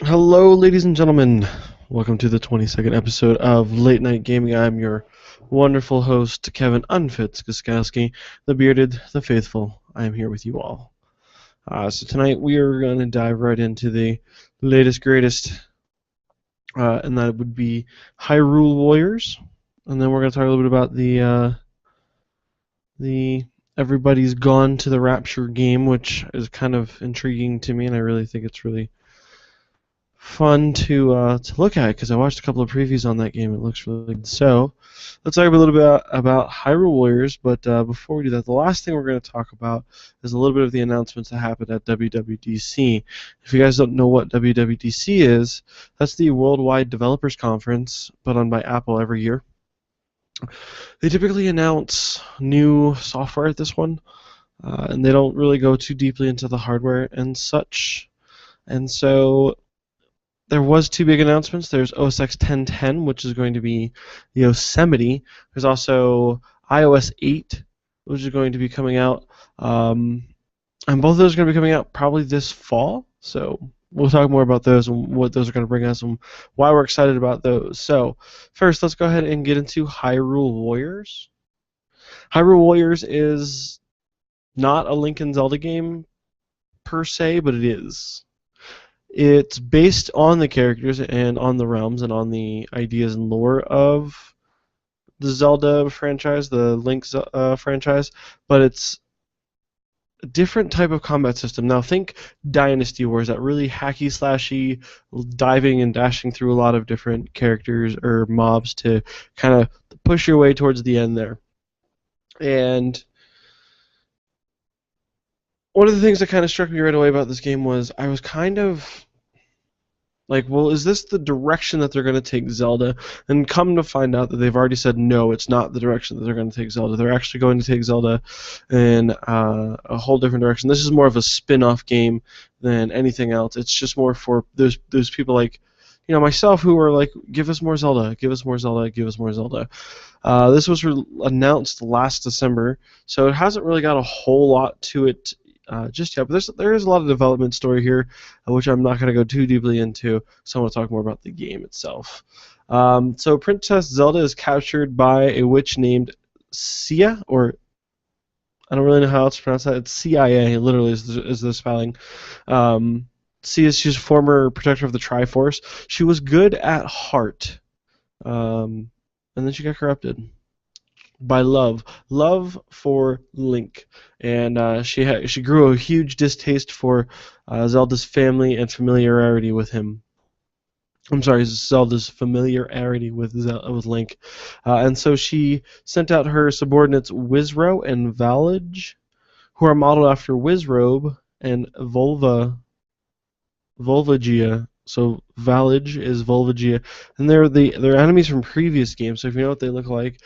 Hello, ladies and gentlemen. Welcome to the 22nd episode of Late Night Gaming. I'm your wonderful host, Kevin Unfit Skaskowski, the bearded, the faithful. I am here with you all. So tonight we are going to dive right into the latest, greatest, and that would be Hyrule Warriors. And then we're going to talk a little bit about the Everybody's Gone to the Rapture game, which is kind of intriguing to me, and I really think it's really fun to look at because I watched a couple of previews on that game. It looks really good. So let's talk a little bit about Hyrule Warriors. But before we do that, the last thing we're going to talk about is a little bit of the announcements that happened at WWDC. If you guys don't know what WWDC is, that's the Worldwide Developers Conference put on by Apple every year. They typically announce new software at this one, and they don't really go too deeply into the hardware and such. And so there was two big announcements. There's OS X 10.10, which is going to be Yosemite. There's also iOS 8, which is going to be coming out. And both of those are going to be coming out probably this fall. So we'll talk more about those and what those are going to bring us and why we're excited about those. So first, let's go ahead and get into Hyrule Warriors. Hyrule Warriors is not a Link and Zelda game per se, but it is. It's based on the characters and on the realms and on the ideas and lore of the Zelda franchise, the Link franchise, but it's a different type of combat system. Now think Dynasty Warriors, that really hacky slashy, diving and dashing through a lot of different characters or mobs to kind of push your way towards the end there. And one of the things that kind of struck me right away about this game was I was kind of like, well, is this the direction that they're going to take Zelda? And come to find out that they've already said no, it's not the direction that they're going to take Zelda. They're actually going to take Zelda in a whole different direction. This is more of a spin-off game than anything else. It's just more for those people like, myself who are like, give us more Zelda, give us more Zelda, give us more Zelda. This was announced last December, so it hasn't really got a whole lot to it just yet, but there is a lot of development story here, which I'm not going to go too deeply into, so I want to talk more about the game itself. So Princess Zelda is captured by a witch named Sia, or I don't really know how else to pronounce that. It's CIA, literally, is the spelling. She's a former protector of the Triforce. She was good at heart, and then she got corrupted by love for Link, and she grew a huge distaste for Zelda's family and familiarity with him. I'm sorry, Zelda's familiarity with Link, and so she sent out her subordinates Wizro and Valage, who are modeled after Wizrobe and Volvagia. So Valage is Volvagia, and they're enemies from previous games. So if you know what they look like,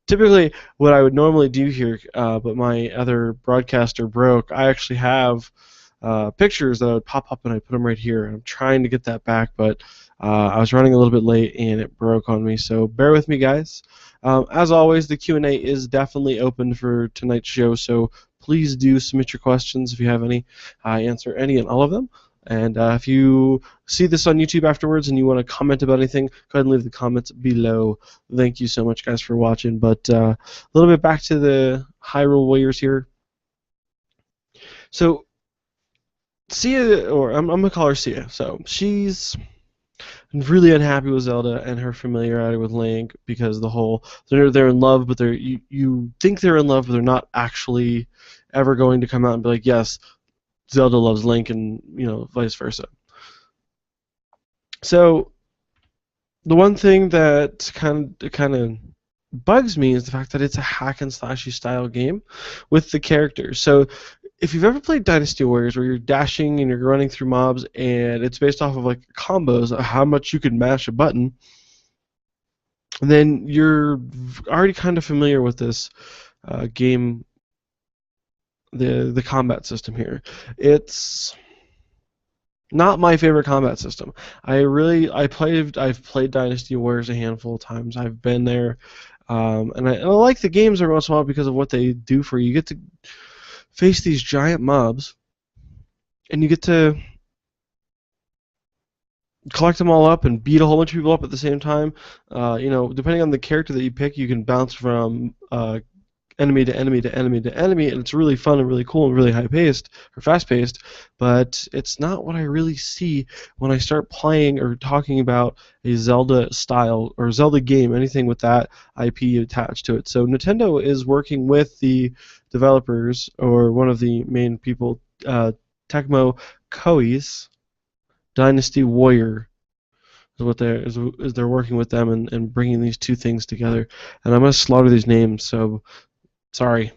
typically what I would normally do here, but my other broadcaster broke. I actually have pictures that I would pop up and I put them right here. I'm trying to get that back, but I was running a little bit late and it broke on me. So bear with me, guys. As always, the Q&A is definitely open for tonight's show. So please do submit your questions if you have any. I answer any and all of them. And if you see this on YouTube afterwards and you want to comment about anything, go ahead and leave the comments below. Thank you so much, guys, for watching. But a little bit back to the Hyrule Warriors here. So Sia, or I'm going to call her Sia. So she's really unhappy with Zelda and her familiarity with Link because they're in love, but you think they're in love, but they're not actually ever going to come out and be like, yes, Zelda loves Link, and vice versa. So the one thing that kind of bugs me is the fact that it's a hack and slashy style game with the characters. So if you've ever played Dynasty Warriors, where you're dashing and you're running through mobs, and it's based off of like combos, how much you can mash a button, then you're already kind of familiar with this game. The combat system here. It's not my favorite combat system. I've played Dynasty Warriors a handful of times. I've been there, and I like the games every once in a while because of what they do for you. You get to face these giant mobs, and you get to collect them all up and beat a whole bunch of people up at the same time. Depending on the character that you pick, you can bounce from enemy to enemy to enemy to enemy, and it's really fun and really cool and really high paced or fast paced. But it's not what I really see when I start playing or talking about a Zelda style or Zelda game, anything with that IP attached to it. So Nintendo is working with the developers or one of the main people, Tecmo Koei's Dynasty Warrior is what they're working with them and bringing these two things together. And I'm gonna slaughter these names, so sorry.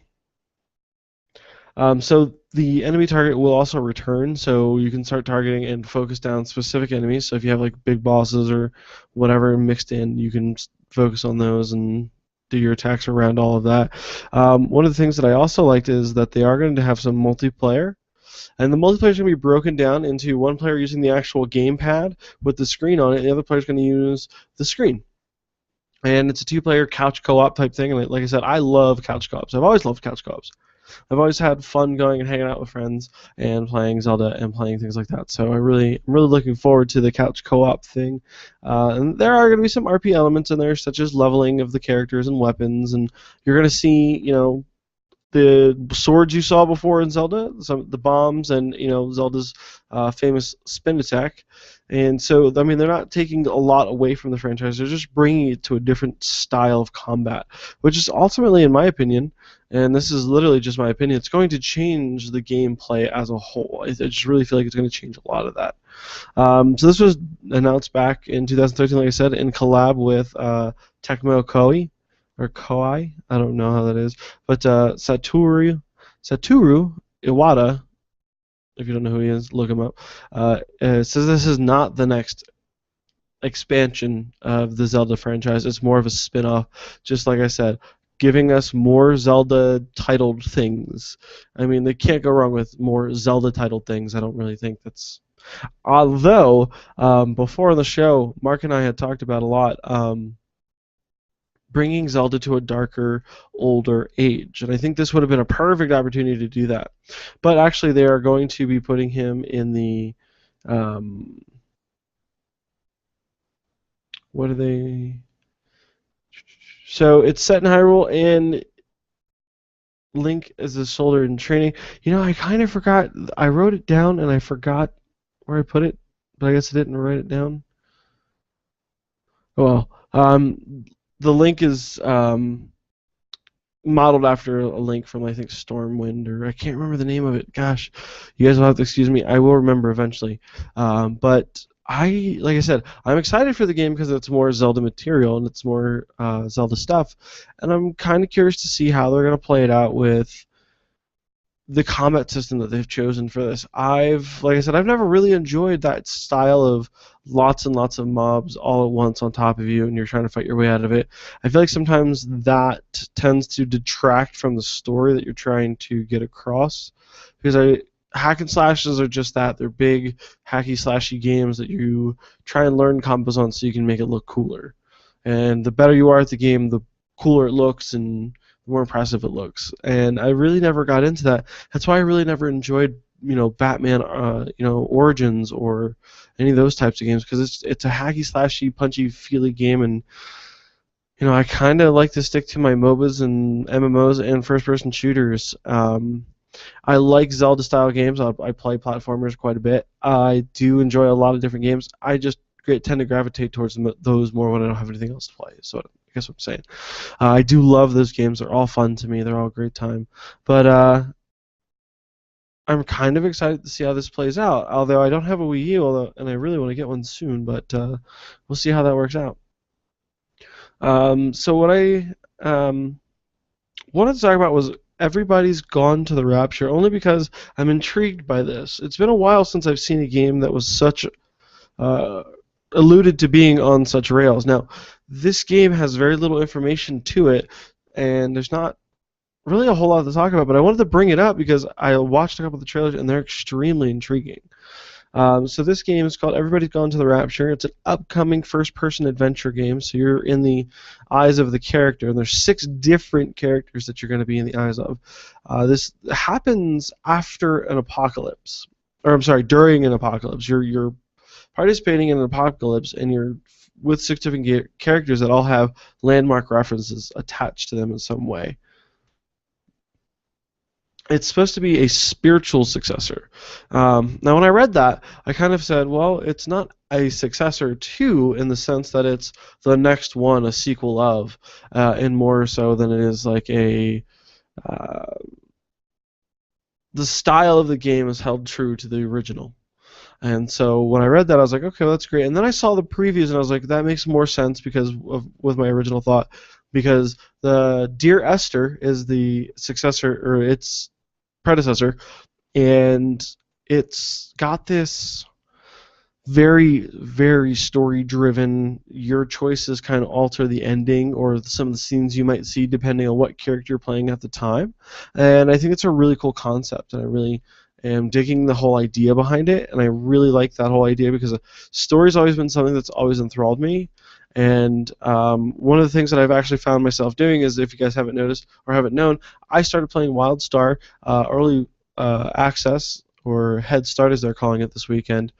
So the enemy target will also return, so you can start targeting and focus down specific enemies. So if you have like big bosses or whatever mixed in, you can focus on those and do your attacks around all of that. One of the things that I also liked is that they are going to have some multiplayer. And the multiplayer is going to be broken down into one player using the actual gamepad with the screen on it, and the other player is going to use the screen. And it's a two-player couch co-op type thing. And like I said, I love couch co-ops. I've always loved couch co-ops. I've always had fun going and hanging out with friends and playing Zelda and playing things like that. So I'm really looking forward to the couch co-op thing. And there are going to be some RP elements in there, such as leveling of the characters and weapons. And you're going to see, the swords you saw before in Zelda, the bombs, and Zelda's famous spin attack. And so, I mean, they're not taking a lot away from the franchise. They're just bringing it to a different style of combat, which is ultimately, in my opinion, and this is literally just my opinion, it's going to change the gameplay as a whole. I just really feel like it's going to change a lot of that. So this was announced back in 2013, like I said, in collab with Tecmo Koei. Or Koei, I don't know how that is, but Satoru Iwata, if you don't know who he is, look him up, says this is not the next expansion of the Zelda franchise. It's more of a spin-off, just like I said, giving us more Zelda-titled things. I mean, they can't go wrong with more Zelda-titled things. I don't really think that's... Although, before the show, Mark and I had talked about a lot, bringing Zelda to a darker, older age. And I think this would have been a perfect opportunity to do that. But actually, they are going to be putting him in the... what are they... So it's set in Hyrule, and Link is a soldier in training. I kind of forgot. I wrote it down, and I forgot where I put it. But I guess I didn't write it down. Oh, well, the Link is modeled after a Link from, I think, Stormwind, or I can't remember the name of it. Gosh, you guys will have to excuse me. I will remember eventually. But like I said, I'm excited for the game because it's more Zelda material and it's more Zelda stuff. And I'm kind of curious to see how they're going to play it out with the combat system that they've chosen for this. Like I said, I've never really enjoyed that style of lots and lots of mobs all at once on top of you and you're trying to fight your way out of it. I feel like sometimes that tends to detract from the story that you're trying to get across, because hack and slashes are just that. They're big hacky slashy games that you try and learn combos on so you can make it look cooler. And the better you are at the game, the cooler it looks and the more impressive it looks. And I really never got into that. That's why I really never enjoyed, Batman, Origins or any of those types of games, because it's a hacky slashy, punchy, feely game, and I kind of like to stick to my MOBAs and MMOs and first-person shooters. I like Zelda-style games. I play platformers quite a bit. I do enjoy a lot of different games. I just tend to gravitate towards those more when I don't have anything else to play. So I guess what I'm saying. I do love those games. They're all fun to me. They're all a great time. But I'm kind of excited to see how this plays out. Although I don't have a Wii U, and I really want to get one soon. But we'll see how that works out. So what I wanted to talk about was everybody's gone to the Rapture, only because I'm intrigued by this. It's been a while since I've seen a game that was such alluded to being on such rails. Now, this game has very little information to it, and there's not really a whole lot to talk about, but I wanted to bring it up because I watched a couple of the trailers, and they're extremely intriguing. So this game is called Everybody's Gone to the Rapture. It's an upcoming first-person adventure game, so you're in the eyes of the character, and there's 6 different characters that you're going to be in the eyes of. This happens after an apocalypse, or I'm sorry, during an apocalypse. Your participating in an apocalypse, and you're with 6 different characters that all have landmark references attached to them in some way. It's supposed to be a spiritual successor. Now, when I read that, I kind of said, well, it's not a successor to, in the sense that it's the next one, a sequel of, and more so than it is like a... the style of the game is held true to the original. And so when I read that, I was like, okay, well, that's great. And then I saw the previews, and I was like, that makes more sense with my original thought, because the Dear Esther is the successor, or its predecessor, and it's got this very, very story-driven, your choices kind of alter the ending or some of the scenes you might see depending on what character you're playing at the time. And I think it's a really cool concept, and I really am digging the whole idea behind it, and I really like that whole idea because story's always been something that's always enthralled me. And one of the things that I've actually found myself doing is, if you guys haven't noticed or haven't known, I started playing WildStar early access, or Head Start as they're calling it this weekend.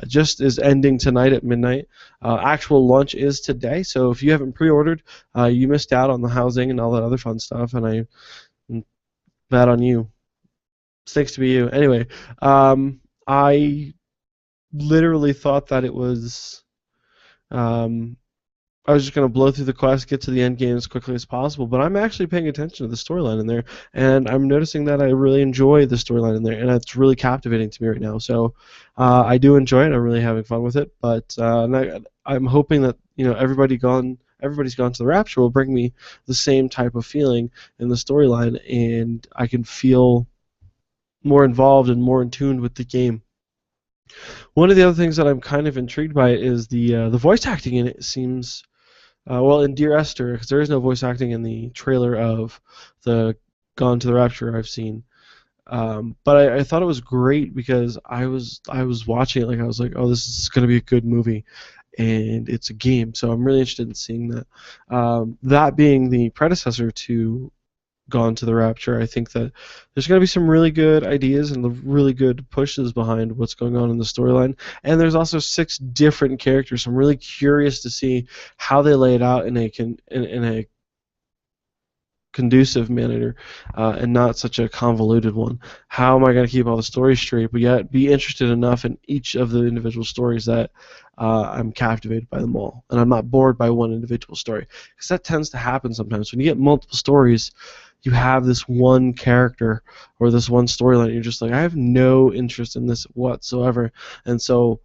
Just is ending tonight at midnight. Actual launch is today, so if you haven't pre-ordered, you missed out on the housing and all that other fun stuff, and I'm bad on you. Thanks to be you. Anyway, I literally thought that it was... I was just going to blow through the quest, get to the end game as quickly as possible, but I'm actually paying attention to the storyline in there, and I'm noticing that I really enjoy the storyline in there, and it's really captivating to me right now. So I do enjoy it. I'm really having fun with it, but I'm hoping that everybody's gone to the Rapture will bring me the same type of feeling in the storyline, and I can feel more involved and more in tune with the game. One of the other things that I'm kind of intrigued by is the voice acting in it seems, well, in Dear Esther, because there is no voice acting in the trailer of the Gone to the Rapture I've seen. But I thought it was great because I was watching it, like I was like, oh, this is going to be a good movie, and it's a game, so I'm really interested in seeing that. That being the predecessor to Gone to the Rapture, I think that there's going to be some really good ideas and really good pushes behind what's going on in the storyline. And there's also 6 different characters, so I'm really curious to see how they lay it out in a conducive manner, and not such a convoluted one. How am I going to keep all the stories straight, but yet be interested enough in each of the individual stories that I'm captivated by them all, and I'm not bored by one individual story? Because that tends to happen sometimes. When you get multiple stories, you have this one character or this one storyline, you're just like, I have no interest in this whatsoever. And so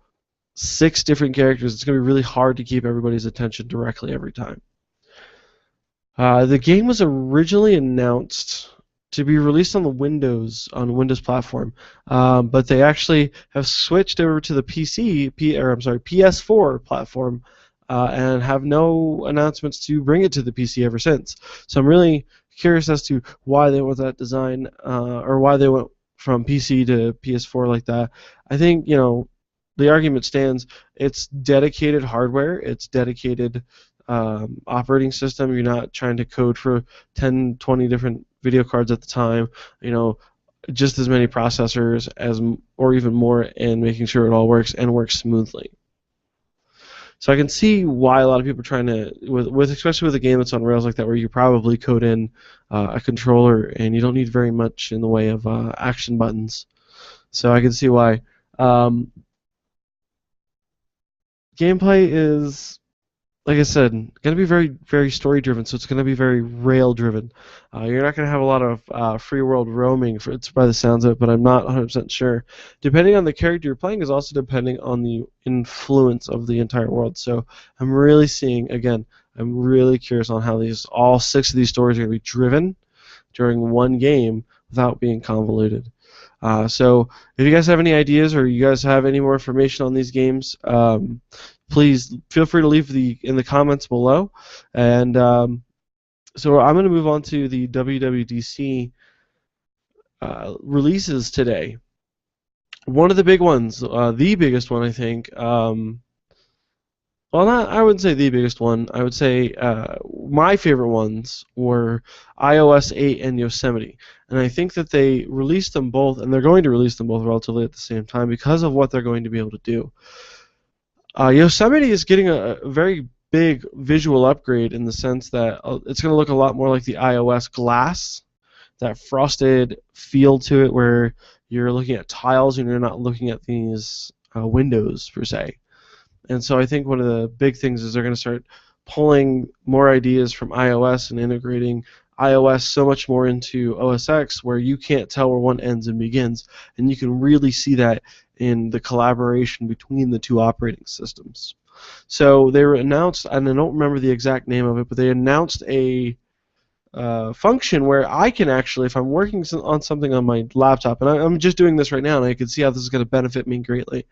6 different characters, it's going to be really hard to keep everybody's attention directly every time. The game was originally announced to be released on the Windows platform, but they actually have switched over to the PS4 platform, and have no announcements to bring it to the PC ever since. So I'm really curious as to why they went that design, or why they went from PC to PS4 like that. I think the argument stands. It's dedicated hardware. It's dedicated operating system. You're not trying to code for 10, 20 different video cards at the time. Just as many processors or even more, and making sure it all works and works smoothly. So I can see why a lot of people are trying to, especially with a game that's on Rails like that, where you probably code in a controller and you don't need very much in the way of action buttons. So I can see why. Gameplay is, like I said, going to be very, very story-driven, so it's going to be very rail-driven. You're not going to have a lot of free world roaming, it's by the sounds of it, but I'm not 100% sure. Depending on the character you're playing is also depending on the influence of the entire world. So I'm really I'm really curious on how all 6 of these stories are going to be driven during one game without being convoluted. So if you guys have any ideas, or you guys have any more information on these games, please feel free to leave in the comments below. And so I'm going to move on to the WWDC releases today. One of the big ones, the biggest one, I think. Well, I wouldn't say the biggest one. I would say my favorite ones were iOS 8 and Yosemite. And I think that they released them both, and they're going to release them both relatively at the same time because of what they're going to be able to do. Yosemite is getting a very big visual upgrade in the sense that it's going to look a lot more like the iOS glass, that frosted feel to it where you're looking at tiles and you're not looking at these windows per se. And so I think one of the big things is they're going to start pulling more ideas from iOS and integrating iOS so much more into OS X where you can't tell where one ends and begins. And you can really see that in the collaboration between the two operating systems. So they were announced, and I don't remember the exact name of it, but they announced a function where I can actually, if I'm working on something on my laptop, and I'm just doing this right now, and I can see how this is going to benefit me greatly.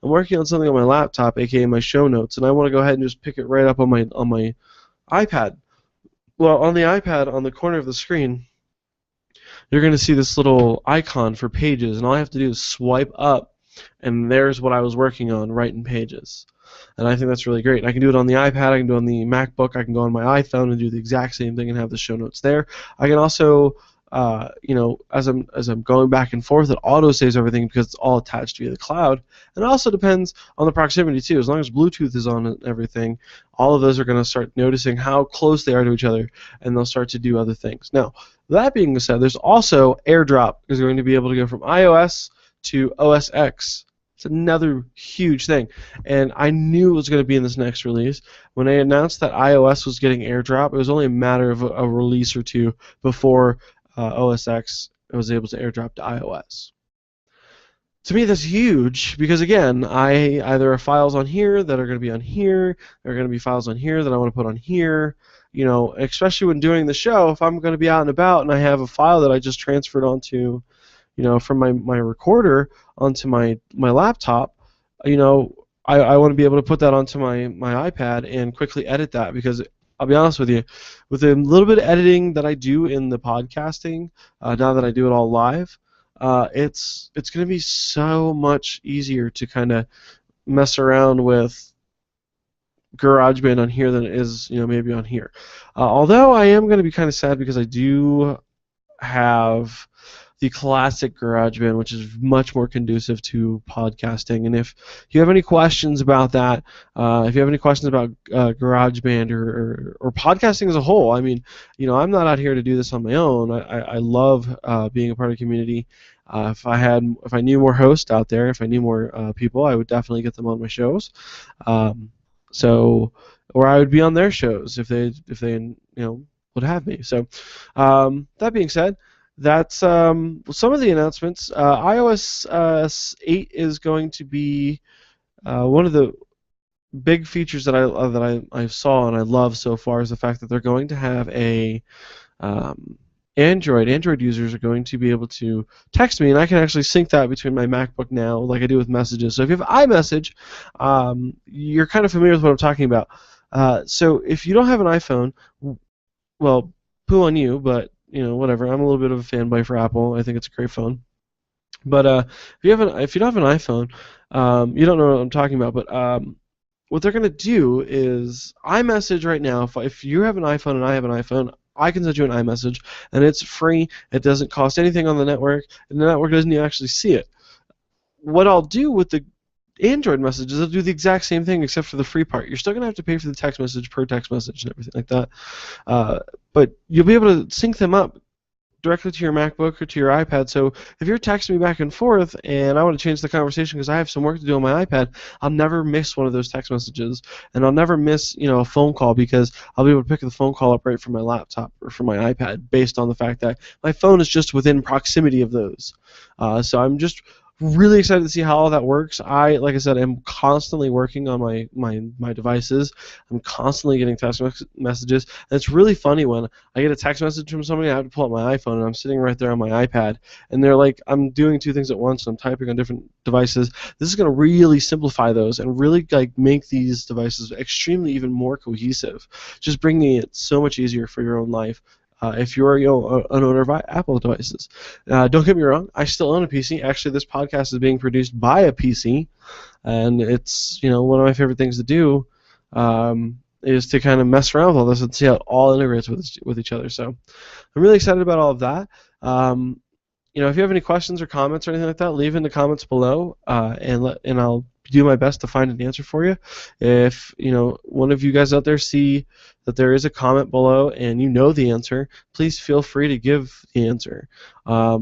I'm working on something on my laptop, aka my show notes, and I want to go ahead and just pick it right up on my iPad. Well, on the iPad, on the corner of the screen, you're going to see this little icon for Pages, and all I have to do is swipe up, and there's what I was working on right in Pages. And I think that's really great. I can do it on the iPad, I can do it on the MacBook, I can go on my iPhone and do the exact same thing and have the show notes there. I can also, as I'm going back and forth, it auto saves everything because it's all attached via the cloud. And it also depends on the proximity too. As long as Bluetooth is on and everything, all of those are going to start noticing how close they are to each other, and they'll start to do other things. Now, that being said, there's also AirDrop is going to be able to go from iOS to OS X. It's another huge thing, and I knew it was going to be in this next release. When they announced that iOS was getting AirDrop, it was only a matter of a release or two before OS X was able to AirDrop to iOS. To me, that's huge because, again, I either have files on here that are going to be on here, there are going to be files on here that I want to put on here. You know, especially when doing the show, if I'm going to be out and about and I have a file that I just transferred onto, from my recorder onto my laptop, I want to be able to put that onto my iPad and quickly edit that because I'll be honest with you, with a little bit of editing that I do in the podcasting, now that I do it all live, it's going to be so much easier to kind of mess around with GarageBand on here than it is, maybe on here. Although I am going to be kind of sad because I do have the classic GarageBand, which is much more conducive to podcasting. And if you have any questions about that, if you have any questions about GarageBand or podcasting as a whole, I mean, I'm not out here to do this on my own. I love being a part of the community. If I knew more hosts out there, if I knew more people, I would definitely get them on my shows. Or I would be on their shows if they would have me. So that being said, that's some of the announcements. iOS 8 is going to be one of the big features that I saw and I love so far is the fact that they're going to have a Android users are going to be able to text me, and I can actually sync that between my MacBook now, like I do with messages. So if you have iMessage, you're kind of familiar with what I'm talking about. So if you don't have an iPhone, well, poo on you, but whatever. I'm a little bit of a fanboy for Apple. I think it's a great phone. But if you don't have an iPhone, you don't know what I'm talking about. But what they're going to do is iMessage right now. If you have an iPhone and I have an iPhone, I can send you an iMessage, and it's free. It doesn't cost anything on the network, and the network doesn't even actually see it. What I'll do with the Android messages, I'll do the exact same thing except for the free part. You're still going to have to pay for the text message per text message and everything like that. But you'll be able to sync them up directly to your MacBook or to your iPad. So if you're texting me back and forth and I want to change the conversation because I have some work to do on my iPad, I'll never miss one of those text messages, and I'll never miss a phone call because I'll be able to pick the phone call up right from my laptop or from my iPad based on the fact that my phone is just within proximity of those. So I'm just really excited to see how all that works. Like I said, I'm constantly working on my devices. I'm constantly getting text messages. And it's really funny when I get a text message from somebody, I have to pull up my iPhone, and I'm sitting right there on my iPad, and they're like, I'm doing two things at once, and I'm typing on different devices. This is going to really simplify those and really make these devices extremely even more cohesive, just bringing it so much easier for your own life. If you're an owner of Apple devices. Don't get me wrong, I still own a PC. Actually, this podcast is being produced by a PC, and it's one of my favorite things to do is to kind of mess around with all this and see how it all integrates with each other. So I'm really excited about all of that. If you have any questions or comments or anything like that, leave in the comments below, and I'll be do my best to find an answer for you. If one of you guys out there see that there is a comment below and you know the answer, please feel free to give the answer.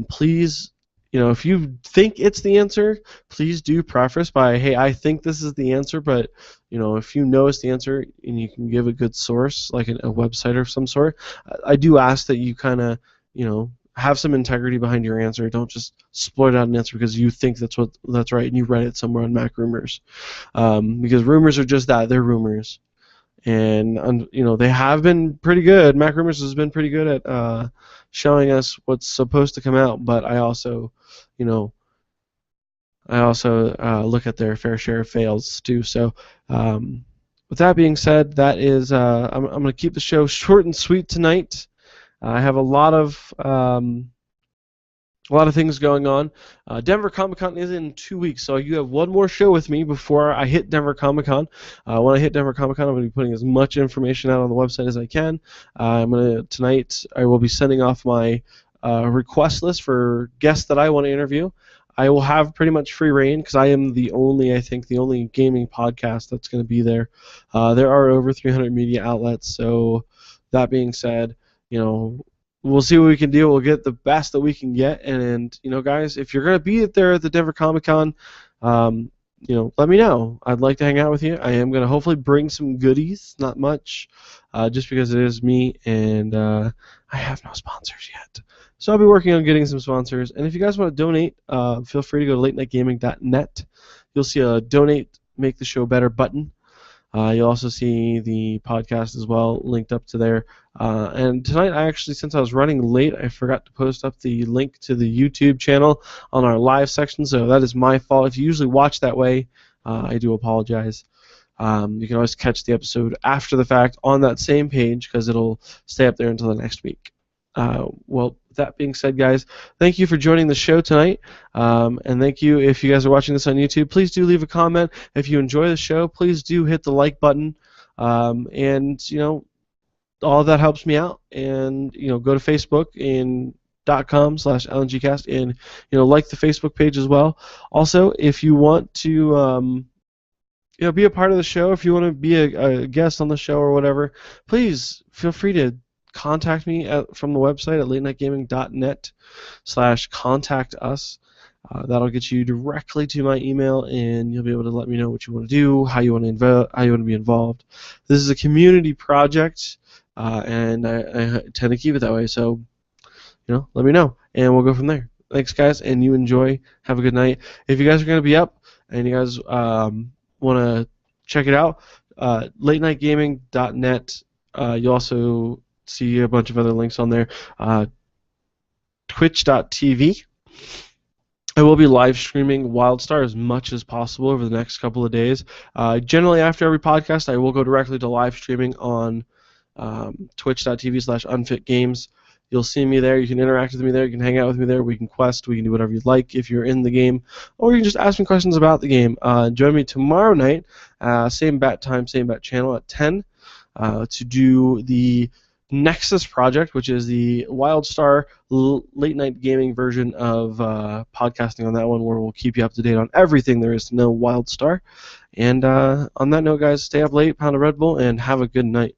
Please, if you think it's the answer, please do preface by, hey, I think this is the answer, but if you know it's the answer and you can give a good source, like a website of some sort, I do ask that you kind of, have some integrity behind your answer. Don't just splurt out an answer because you think that's right and you read it somewhere on Mac Rumors. Because rumors are just that, they're rumors. And they have been pretty good. Mac Rumors has been pretty good at showing us what's supposed to come out, but I also look at their fair share of fails too. So with that being said, that is I'm going to keep the show short and sweet tonight. I have a lot of things going on. Denver Comic-Con is in 2 weeks, so you have one more show with me before I hit Denver Comic-Con. When I hit Denver Comic-Con, I'm going to be putting as much information out on the website as I can. Tonight I will be sending off my request list for guests that I want to interview. I will have pretty much free reign because I am the only gaming podcast that's going to be there. There are over 300 media outlets, so that being said, we'll see what we can do. We'll get the best that we can get, and guys, if you're going to be there at the Denver Comic-Con, let me know. I'd like to hang out with you. I am going to hopefully bring some goodies, not much, just because it is me, and I have no sponsors yet. So I'll be working on getting some sponsors, and if you guys want to donate, feel free to go to latenightgaming.net. You'll see a donate, make the show better button. You'll also see the podcast as well linked up to there. And tonight, since I was running late, I forgot to post up the link to the YouTube channel on our live section, so that is my fault. If you usually watch that way, I do apologize. You can always catch the episode after the fact on that same page because it'll stay up there until the next week. Well, with that being said, guys, thank you for joining the show tonight, and thank you if you guys are watching this on YouTube. Please do leave a comment. If you enjoy the show, please do hit the like button, and all of that helps me out. And go to Facebook and .com/LNGcast and like the Facebook page as well. Also, if you want to be a part of the show, if you want to be a guest on the show or whatever, please feel free to contact me from the website at latenightgaming.net/contact us. That'll get you directly to my email, and you'll be able to let me know what you want to do, how you want to be involved. This is a community project, and I tend to keep it that way. So, let me know, and we'll go from there. Thanks, guys, and you enjoy. Have a good night. If you guys are going to be up and you guys want to check it out, latenightgaming.net. You'll also see a bunch of other links on there. Twitch.tv. I will be live streaming WildStar as much as possible over the next couple of days. Generally, after every podcast, I will go directly to live streaming on twitch.tv/unfitgames. You'll see me there. You can interact with me there. You can hang out with me there. We can quest. We can do whatever you'd like if you're in the game. Or you can just ask me questions about the game. Join me tomorrow night, same bat time, same bat channel at 10, to do the Nexus project, which is the WildStar late night gaming version of podcasting on that one, where we'll keep you up to date on everything there is to know WildStar. And on that note, guys, stay up late, pound a Red Bull, and have a good night.